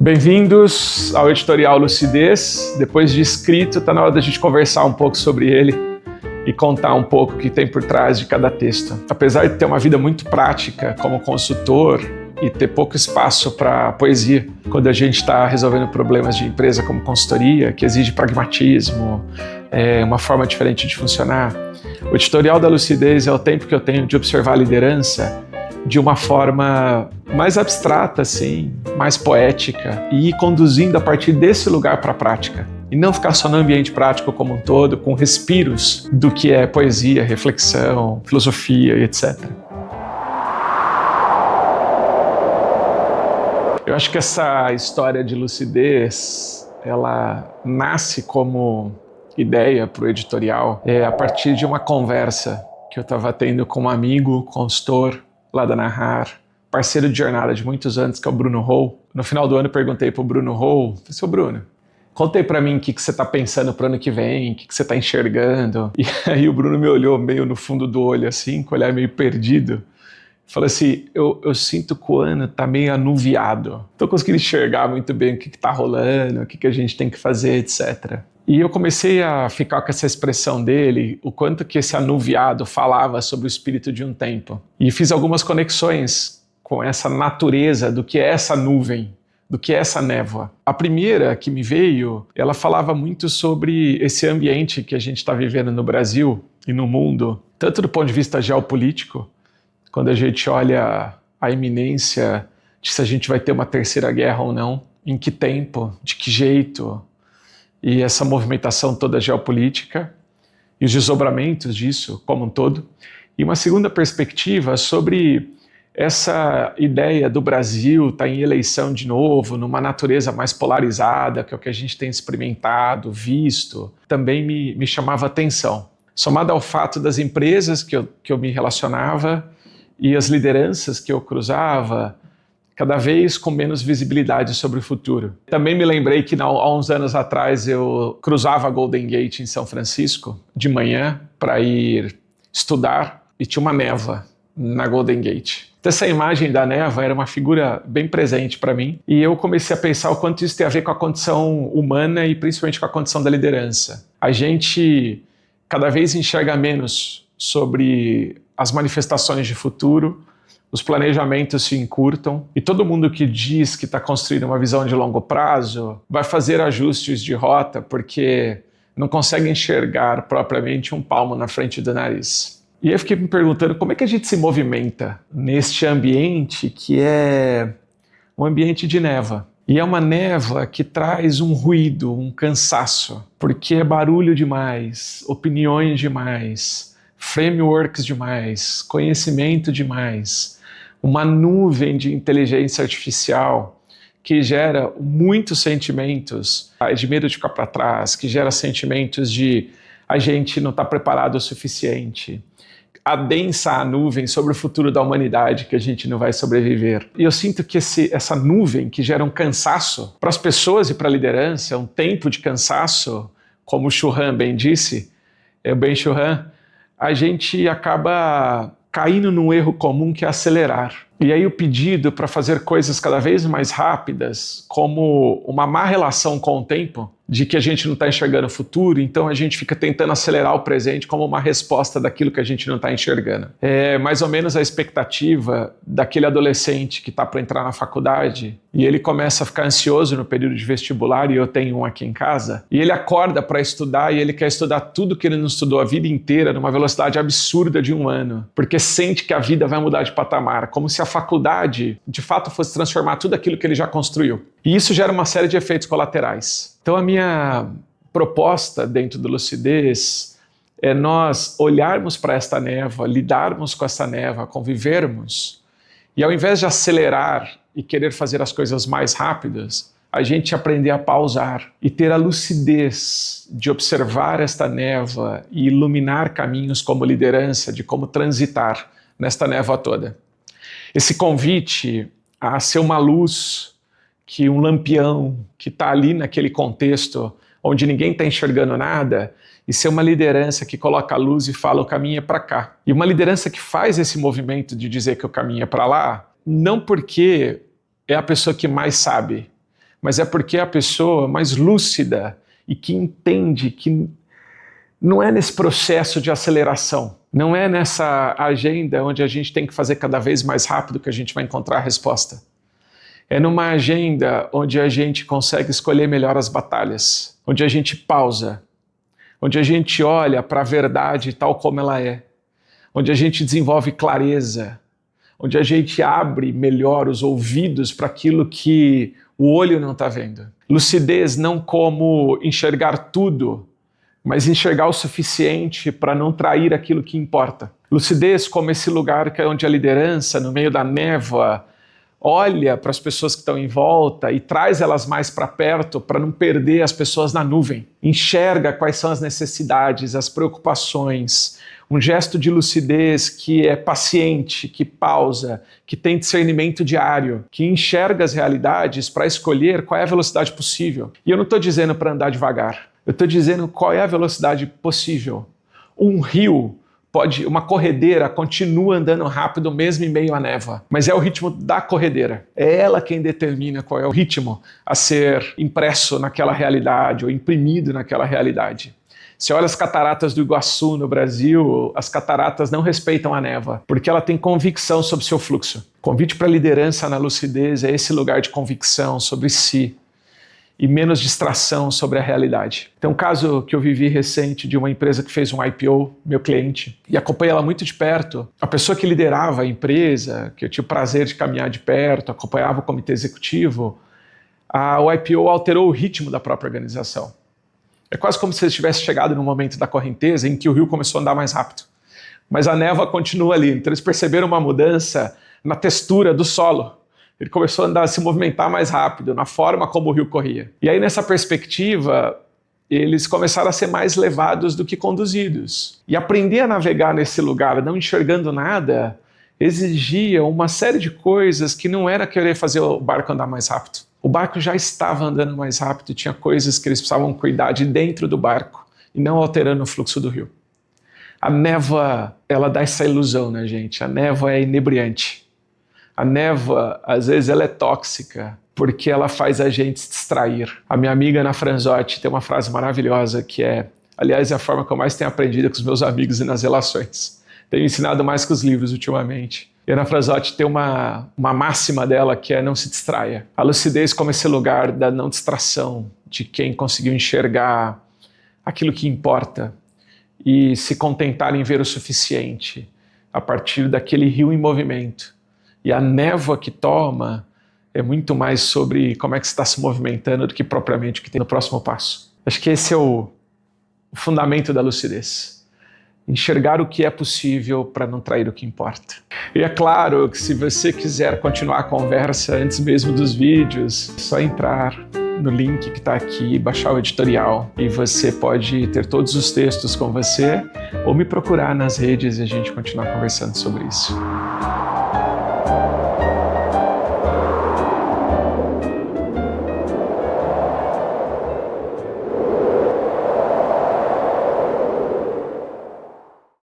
Bem-vindos ao editorial Lucidez. Depois de escrito, está na hora da gente conversar um pouco sobre ele e contar um pouco o que tem por trás de cada texto. Apesar de ter uma vida muito prática como consultor e ter pouco espaço para poesia, quando a gente está resolvendo problemas de empresa como consultoria, que exige pragmatismo, uma forma diferente de funcionar, o editorial da Lucidez é o tempo que eu tenho de observar a liderança de uma forma mais abstrata, assim, mais poética, e ir conduzindo a partir desse lugar para a prática. E não ficar só no ambiente prático como um todo, com respiros do que é poesia, reflexão, filosofia e etc. Eu acho que essa história de lucidez, ela nasce como ideia para o editorial a partir de uma conversa que eu estava tendo com um amigo, consultor, lá da Nahar, parceiro de jornada de muitos anos, que é o Bruno Hou. No final do ano eu perguntei para o Bruno Hou, falei, Bruno, conta aí para mim o que você está pensando para o ano que vem, o que você está enxergando. E aí o Bruno me olhou meio no fundo do olho, assim, com o olhar meio perdido. Falou assim, eu sinto que o ano está meio anuviado. Estou conseguindo enxergar muito bem o que está rolando, o que a gente tem que fazer, etc. E eu comecei a ficar com essa expressão dele, o quanto que esse anuviado falava sobre o espírito de um tempo. E fiz algumas conexões com essa natureza do que é essa nuvem, do que é essa névoa. A primeira que me veio, ela falava muito sobre esse ambiente que a gente está vivendo no Brasil e no mundo, tanto do ponto de vista geopolítico, quando a gente olha a iminência de se a gente vai ter uma terceira guerra ou não, em que tempo, de que jeito, e essa movimentação toda geopolítica e os desdobramentos disso como um todo. E uma segunda perspectiva sobre essa ideia do Brasil estar em eleição de novo, numa natureza mais polarizada, que é o que a gente tem experimentado, visto, também me chamava atenção. Somado ao fato das empresas que eu me relacionava e as lideranças que eu cruzava, cada vez com menos visibilidade sobre o futuro. Também me lembrei que há uns anos atrás eu cruzava a Golden Gate em São Francisco de manhã para ir estudar e tinha uma névoa na Golden Gate. Então essa imagem da névoa era uma figura bem presente para mim e eu comecei a pensar o quanto isso tem a ver com a condição humana e principalmente com a condição da liderança. A gente cada vez enxerga menos sobre as manifestações de futuro, os planejamentos se encurtam e todo mundo que diz que está construindo uma visão de longo prazo vai fazer ajustes de rota porque não consegue enxergar propriamente um palmo na frente do nariz. E eu fiquei me perguntando como é que a gente se movimenta neste ambiente que é um ambiente de névoa. E é uma névoa que traz um ruído, um cansaço, porque é barulho demais, opiniões demais, frameworks demais, conhecimento demais, uma nuvem de inteligência artificial que gera muitos sentimentos de medo de ficar para trás, que gera sentimentos de a gente não estar preparado o suficiente, adensa a nuvem sobre o futuro da humanidade que a gente não vai sobreviver. E eu sinto que essa nuvem que gera um cansaço para as pessoas e para a liderança, um tempo de cansaço, como o Churran bem disse, o Ben Churran, a gente acaba caindo num erro comum que é acelerar. E aí o pedido para fazer coisas cada vez mais rápidas, como uma má relação com o tempo, de que a gente não está enxergando o futuro, então a gente fica tentando acelerar o presente como uma resposta daquilo que a gente não está enxergando. É mais ou menos a expectativa daquele adolescente que está para entrar na faculdade e ele começa a ficar ansioso no período de vestibular, e eu tenho um aqui em casa, e ele acorda para estudar e ele quer estudar tudo que ele não estudou a vida inteira numa velocidade absurda de 1 ano, porque sente que a vida vai mudar de patamar, como se a faculdade de fato fosse transformar tudo aquilo que ele já construiu. E isso gera uma série de efeitos colaterais. Então a minha proposta dentro do Lucidez é nós olharmos para esta névoa, lidarmos com essa névoa, convivermos, e ao invés de acelerar e querer fazer as coisas mais rápidas, a gente aprender a pausar e ter a lucidez de observar esta névoa e iluminar caminhos como liderança, de como transitar nesta névoa toda. Esse convite a ser uma luz, que um lampião que está ali naquele contexto onde ninguém está enxergando nada, e ser uma liderança que coloca a luz e fala o caminho é para cá. E uma liderança que faz esse movimento de dizer que o caminho é para lá, não porque é a pessoa que mais sabe, mas é porque é a pessoa mais lúcida e que entende que não é nesse processo de aceleração, não é nessa agenda onde a gente tem que fazer cada vez mais rápido que a gente vai encontrar a resposta. É numa agenda onde a gente consegue escolher melhor as batalhas, onde a gente pausa, onde a gente olha para a verdade tal como ela é, onde a gente desenvolve clareza, onde a gente abre melhor os ouvidos para aquilo que o olho não está vendo. Lucidez não como enxergar tudo, mas enxergar o suficiente para não trair aquilo que importa. Lucidez como esse lugar que é onde a liderança, no meio da névoa, olha para as pessoas que estão em volta e traz elas mais para perto para não perder as pessoas na nuvem. Enxerga quais são as necessidades, as preocupações. Um gesto de lucidez que é paciente, que pausa, que tem discernimento diário, que enxerga as realidades para escolher qual é a velocidade possível. E eu não estou dizendo para andar devagar, eu estou dizendo qual é a velocidade possível. Um rio uma corredeira continua andando rápido mesmo em meio à névoa, mas é o ritmo da corredeira. É ela quem determina qual é o ritmo a ser impresso naquela realidade ou imprimido naquela realidade. Se olha as cataratas do Iguaçu no Brasil, as cataratas não respeitam a névoa, porque ela tem convicção sobre o seu fluxo. Convite para a liderança na lucidez é esse lugar de convicção sobre si e menos distração sobre a realidade. Tem um caso que eu vivi recente de uma empresa que fez um IPO, meu cliente, e acompanhei ela muito de perto. A pessoa que liderava a empresa, que eu tinha o prazer de caminhar de perto, acompanhava o comitê executivo, o IPO alterou o ritmo da própria organização. É quase como se eles tivessem chegado no momento da correnteza em que o rio começou a andar mais rápido. Mas a névoa continua ali, então eles perceberam uma mudança na textura do solo. Ele começou a se movimentar mais rápido, na forma como o rio corria. E aí, nessa perspectiva, eles começaram a ser mais levados do que conduzidos. E aprender a navegar nesse lugar, não enxergando nada, exigia uma série de coisas que não era querer fazer o barco andar mais rápido. O barco já estava andando mais rápido, tinha coisas que eles precisavam cuidar de dentro do barco, e não alterando o fluxo do rio. A névoa, ela dá essa ilusão, né, gente? A névoa é inebriante. A névoa, às vezes, ela é tóxica, porque ela faz a gente se distrair. A minha amiga Ana Franzotti tem uma frase maravilhosa que aliás, é a forma que eu mais tenho aprendido com os meus amigos e nas relações. Tenho ensinado mais que os livros ultimamente. E a Ana Franzotti tem uma máxima dela que é: não se distraia. A lucidez como esse lugar da não distração, de quem conseguiu enxergar aquilo que importa e se contentar em ver o suficiente a partir daquele rio em movimento. E a névoa que toma é muito mais sobre como é que você está se movimentando do que propriamente o que tem no próximo passo. Acho que esse é o fundamento da lucidez. Enxergar o que é possível para não trair o que importa. E é claro que se você quiser continuar a conversa antes mesmo dos vídeos, é só entrar no link que está aqui, baixar o editorial e você pode ter todos os textos com você ou me procurar nas redes e a gente continuar conversando sobre isso.